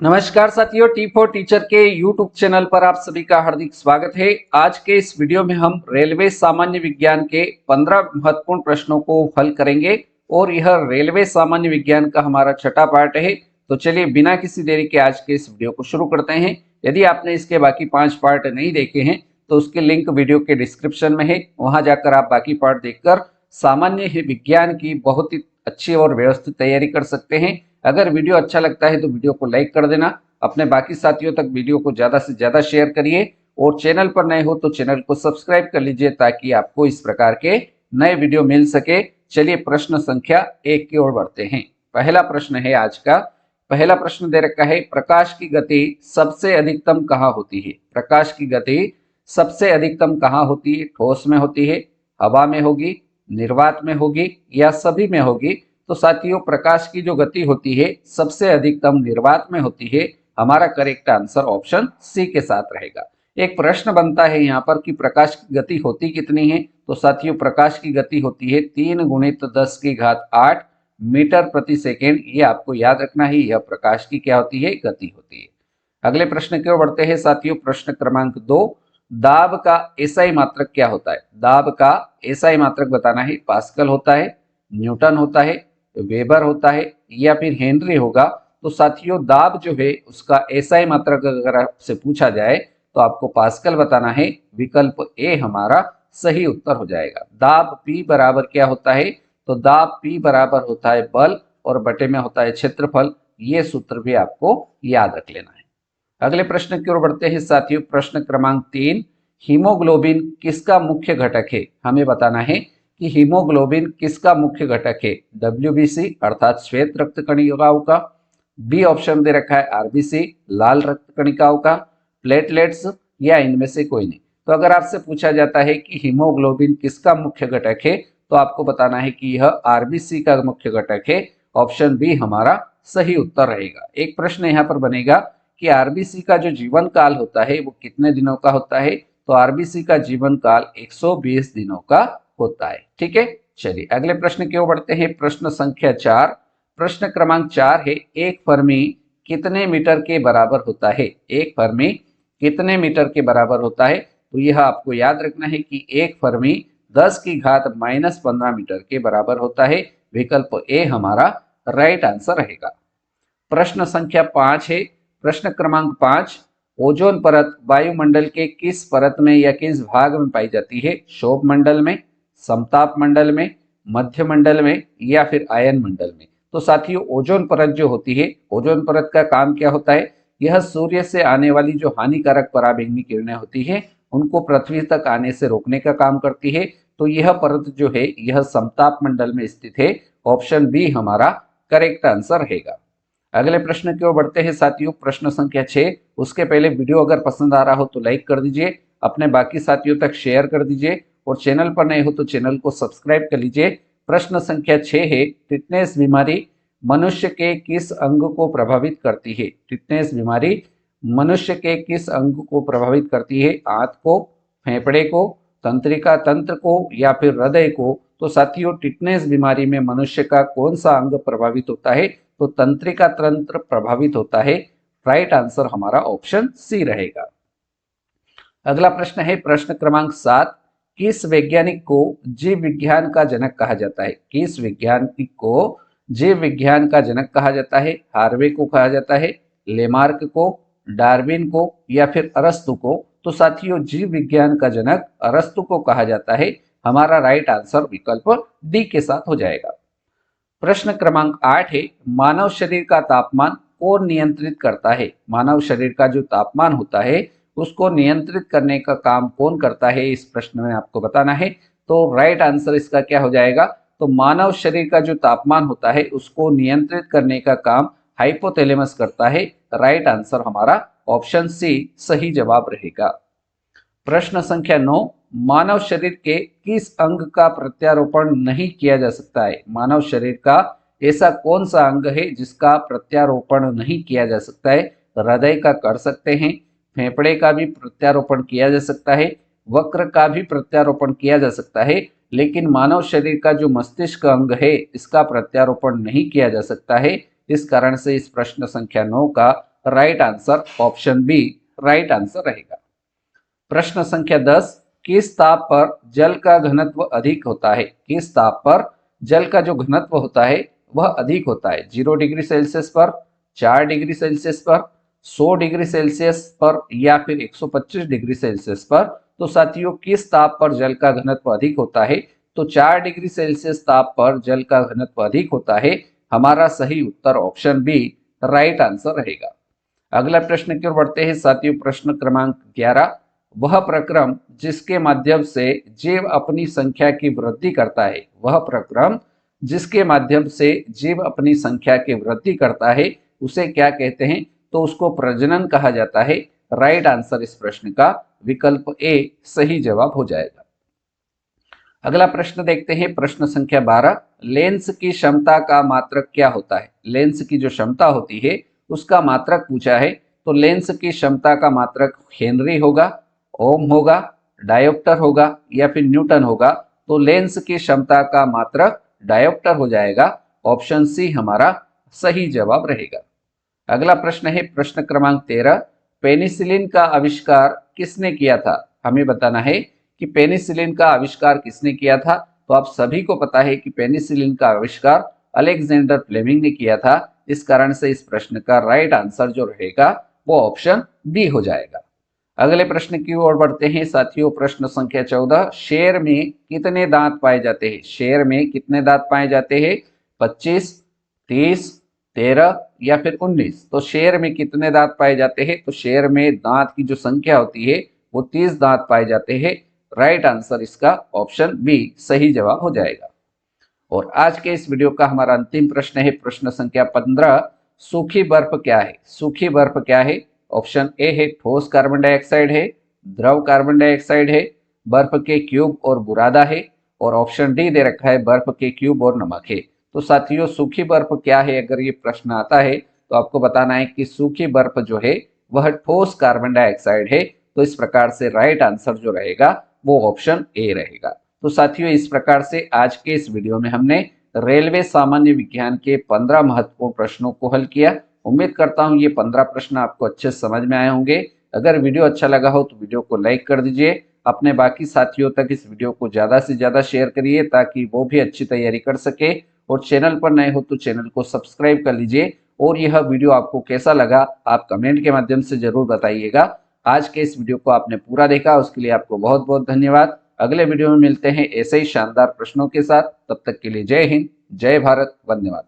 नमस्कार साथियों, T for teacher के यूट्यूब चैनल पर आप सभी का हार्दिक स्वागत है। आज के इस वीडियो में हम रेलवे सामान्य विज्ञान के 15 महत्वपूर्ण प्रश्नों को हल करेंगे और यह रेलवे सामान्य विज्ञान का हमारा छठा पार्ट है। तो चलिए बिना किसी देरी के आज के इस वीडियो को शुरू करते हैं। यदि आपने इसके बाकी 5 पार्ट नहीं देखे हैं तो उसके लिंक वीडियो के डिस्क्रिप्शन में है, वहां जाकर आप बाकी पार्ट देखकर सामान्य विज्ञान की बहुत ही अच्छी और व्यवस्थित तैयारी कर सकते हैं। अगर वीडियो अच्छा लगता है तो वीडियो को लाइक कर देना, अपने बाकी साथियों तक वीडियो को ज़्यादा से ज़्यादा शेयर करिए और चैनल पर नए हो तो चैनल को सब्सक्राइब कर लीजिए ताकि आपको इस प्रकार के नए वीडियो मिल सके। चलिए प्रश्न संख्या 1 की ओर बढ़ते हैं। पहला प्रश्न है आज का। पहला प्रश्न दे रखा है, प्रकाश की गति सबसे अधिकतम कहाँ होती है? प्रकाश की गति सबसे अधिकतम कहाँ होती है? ठोस में होती है, हवा में होगी, निर्वात में होगी या सभी में होगी? तो साथियों, प्रकाश की जो गति होती है सबसे अधिकतम निर्वात में होती है। हमारा करेक्ट आंसर ऑप्शन सी के साथ रहेगा। एक प्रश्न बनता है यहाँ पर कि प्रकाश की गति होती कितनी है? तो साथियों, प्रकाश की गति होती है 3 × 10⁸ मीटर प्रति सेकेंड। ये आपको याद रखना है, यह प्रकाश की क्या होती है? गति होती है। अगले प्रश्न की ओर बढ़ते हैं साथियों। प्रश्न क्रमांक 2, दाब का एसआई मात्रक क्या होता है? दाब का एसआई मात्रक बताना है। पास्कल होता है, न्यूटन होता है, वेबर होता है या फिर हेनरी होगा? तो साथियों, दाब जो है उसका एसआई मात्रक अगर आपसे पूछा जाए तो आपको पास्कल बताना है। विकल्प ए हमारा सही उत्तर हो जाएगा। दाब पी बराबर क्या होता है? तो दाब पी बराबर होता है बल और बटे में होता है क्षेत्रफल। ये सूत्र भी आपको याद रख लेना है। अगले प्रश्न की ओर बढ़ते हैं साथियों। प्रश्न क्रमांक 3, हीमोग्लोबिन किसका मुख्य घटक है? हमें बताना है कि हीमोग्लोबिन किसका मुख्य घटक है? WBC अर्थात श्वेत रक्त कणिकाओं का, बी ऑप्शन दे रखा है RBC लाल रक्त कणिकाओं का, प्लेटलेट्स या इनमें से कोई नहीं। तो अगर आपसे पूछा जाता है कि हीमोग्लोबिन किसका मुख्य घटक है तो आपको बताना है कि यह RBC का मुख्य घटक है। ऑप्शन बी हमारा सही उत्तर रहेगा। एक प्रश्न यहाँ पर बनेगा कि आरबीसी का जो जीवन काल होता है वो कितने दिनों का होता है? तो आरबीसी का जीवन काल 120 दिनों का होता है। ठीक है, चलिए अगले प्रश्न की ओर बढ़ते हैं। प्रश्न संख्या 4। प्रश्न क्रमांक 4 है, एक फर्मी कितने मीटर के बराबर होता है? एक फर्मी कितने मीटर के बराबर होता है? तो यह आपको याद रखना है कि एक फर्मी 10⁻⁻15 मीटर के बराबर होता है। विकल्प ए हमारा राइट आंसर रहेगा। प्रश्न संख्या 5 है। प्रश्न क्रमांक 5, ओजोन परत वायुमंडल के किस परत में या किस भाग में पाई जाती है? क्षोभ मंडल में, समताप मंडल में, मध्य मंडल में या फिर आयन मंडल में? तो साथियों, ओजोन परत जो होती है, ओजोन परत का काम क्या होता है? यह सूर्य से आने वाली जो हानिकारक पराबैंगनी किरणें होती है उनको पृथ्वी तक आने से रोकने का काम करती है। तो यह परत जो है यह समताप मंडल में स्थित है। ऑप्शन बी हमारा करेक्ट आंसर रहेगा। अगले प्रश्न की ओर बढ़ते हैं साथियों। प्रश्न संख्या 6। उसके पहले वीडियो अगर पसंद आ रहा हो तो लाइक कर दीजिए, अपने बाकी साथियों तक शेयर कर दीजिए और चैनल पर नए हो तो चैनल को सब्सक्राइब कर लीजिए। प्रश्न संख्या 6 है, टिटनेस बीमारी मनुष्य के किस अंग को प्रभावित करती है? टिटनेस बीमारी मनुष्य के किस अंग को प्रभावित करती है? आंत को, फेफड़े को, तंत्रिका तंत्र को या फिर हृदय को? तो साथियों, टिटनेस बीमारी में मनुष्य का कौन सा अंग प्रभावित होता है? तो तंत्रिका तंत्र प्रभावित होता है। राइट आंसर हमारा ऑप्शन सी रहेगा। अगला प्रश्न है प्रश्न क्रमांक 7, किस वैज्ञानिक को जीव विज्ञान का जनक कहा जाता है? किस वैज्ञानिक को जीव विज्ञान का जनक कहा जाता है? हार्वे को कहा जाता है, लेमार्क को, डार्विन को या फिर अरस्तु को? तो साथियों, जीव विज्ञान का जनक अरस्तु को कहा जाता है। हमारा राइट आंसर विकल्प डी के साथ हो जाएगा। प्रश्न क्रमांक 8 है, मानव शरीर का तापमान कौन नियंत्रित करता है? मानव शरीर का जो तापमान होता है उसको नियंत्रित करने का काम कौन करता है? इस प्रश्न में आपको बताना है। तो राइट आंसर इसका क्या हो जाएगा? तो मानव शरीर का जो तापमान होता है उसको नियंत्रित करने का काम हाइपोथैलेमस करता है। राइट आंसर हमारा ऑप्शन सी सही जवाब रहेगा। प्रश्न संख्या 9, मानव शरीर के किस अंग का प्रत्यारोपण नहीं किया जा सकता है? मानव शरीर का ऐसा कौन सा अंग है जिसका प्रत्यारोपण नहीं किया जा सकता है? हृदय का कर सकते हैं, फेफड़े का भी प्रत्यारोपण किया जा सकता है, वक्र का भी प्रत्यारोपण किया जा सकता है, लेकिन मानव शरीर का जो मस्तिष्क अंग है इसका प्रत्यारोपण नहीं किया जा सकता है। इस कारण से इस प्रश्न संख्या 9 का right answer option B right answer रहेगा। प्रश्न संख्या 10, किस ताप पर जल का घनत्व अधिक होता है? किस ताप पर जल का जो घनत्व होता है वह अधिक होता है? 0 डिग्री सेल्सियस पर, 4 डिग्री सेल्सियस पर, 100 डिग्री सेल्सियस पर या फिर 125 डिग्री सेल्सियस पर। तो साथियों किस ताप पर जल का घनत्व अधिक होता है? तो 4 डिग्री सेल्सियस ताप पर जल का घनत्व अधिक होता है। हमारा सही उत्तर ऑप्शन बी राइट आंसर रहेगा। अगला प्रश्न की ओर बढ़ते हैं साथियों। प्रश्न क्रमांक 11, वह प्रक्रम जिसके माध्यम से जीव अपनी संख्या की वृद्धि करता है, वह प्रक्रम जिसके माध्यम से जीव अपनी संख्या की वृद्धि करता है उसे क्या कहते हैं? तो उसको प्रजनन कहा जाता है। राइट आंसर इस प्रश्न का विकल्प ए सही जवाब हो जाएगा। अगला प्रश्न देखते हैं। प्रश्न संख्या 12, लेंस की क्षमता का मात्रक क्या होता है? लेंस की जो क्षमता होती है उसका मात्रक पूछा है। तो लेंस की क्षमता का मात्रक हेनरी होगा, ओम होगा, डायोप्टर होगा या फिर न्यूटन होगा। तो लेंस की क्षमता का मात्रक डायोप्टर हो जाएगा। ऑप्शन सी हमारा सही जवाब रहेगा। अगला प्रश्न है प्रश्न क्रमांक 13, पेनिसिलिन का आविष्कार किसने किया था? हमें बताना है कि पेनिसिलिन का आविष्कार किसने किया था। तो आप सभी को पता है कि पेनिसिलिन का आविष्कार अलेक्जेंडर फ्लेमिंग ने किया था। इस कारण से इस प्रश्न का राइट आंसर जो रहेगा वो ऑप्शन बी हो जाएगा। अगले प्रश्न की ओर बढ़ते हैं साथियों। प्रश्न संख्या 14, शेर में कितने दांत पाए जाते हैं? शेर में कितने दांत पाए जाते हैं? 25, 30, 13 या फिर 19। तो शेर में कितने दांत पाए जाते हैं? तो शेर में दांत की जो संख्या होती है वो 30 दांत पाए जाते हैं। राइट आंसर इसका ऑप्शन बी सही जवाब हो जाएगा। और आज के इस वीडियो का हमारा अंतिम प्रश्न है प्रश्न संख्या 15, सूखी बर्फ क्या है? सूखी बर्फ क्या है? ऑप्शन ए है ठोस कार्बन डाइऑक्साइड है, द्रव कार्बन डाइऑक्साइड है, बर्फ के क्यूब और बुरादा है, और ऑप्शन डी दे रखा है बर्फ के क्यूब और नमक है। तो साथियों सूखी बर्फ क्या है? अगर ये प्रश्न आता है तो आपको बताना है कि सूखी बर्फ जो है वह ठोस कार्बन डाइऑक्साइड है। तो इस प्रकार से राइट आंसर जो रहेगा वो ऑप्शन ए रहेगा। तो साथियों इस प्रकार से आज के इस वीडियो में हमने रेलवे सामान्य विज्ञान के 15 महत्वपूर्ण प्रश्नों को हल किया। उम्मीद करता हूं ये 15 प्रश्न आपको अच्छे समझ में आए होंगे। अगर वीडियो अच्छा लगा हो तो वीडियो को लाइक कर दीजिए, अपने बाकी साथियों तक इस वीडियो को ज़्यादा से ज़्यादा शेयर करिए ताकि वो भी अच्छी तैयारी कर सके। और चैनल पर नए हो तो चैनल को सब्सक्राइब कर लीजिए। और यह वीडियो आपको कैसा लगा आप कमेंट के माध्यम से जरूर बताइएगा। आज के इस वीडियो को आपने पूरा देखा उसके लिए आपको बहुत बहुत धन्यवाद। अगले वीडियो में मिलते हैं ऐसे ही शानदार प्रश्नों के साथ। तब तक के लिए जय हिंद, जय भारत, धन्यवाद।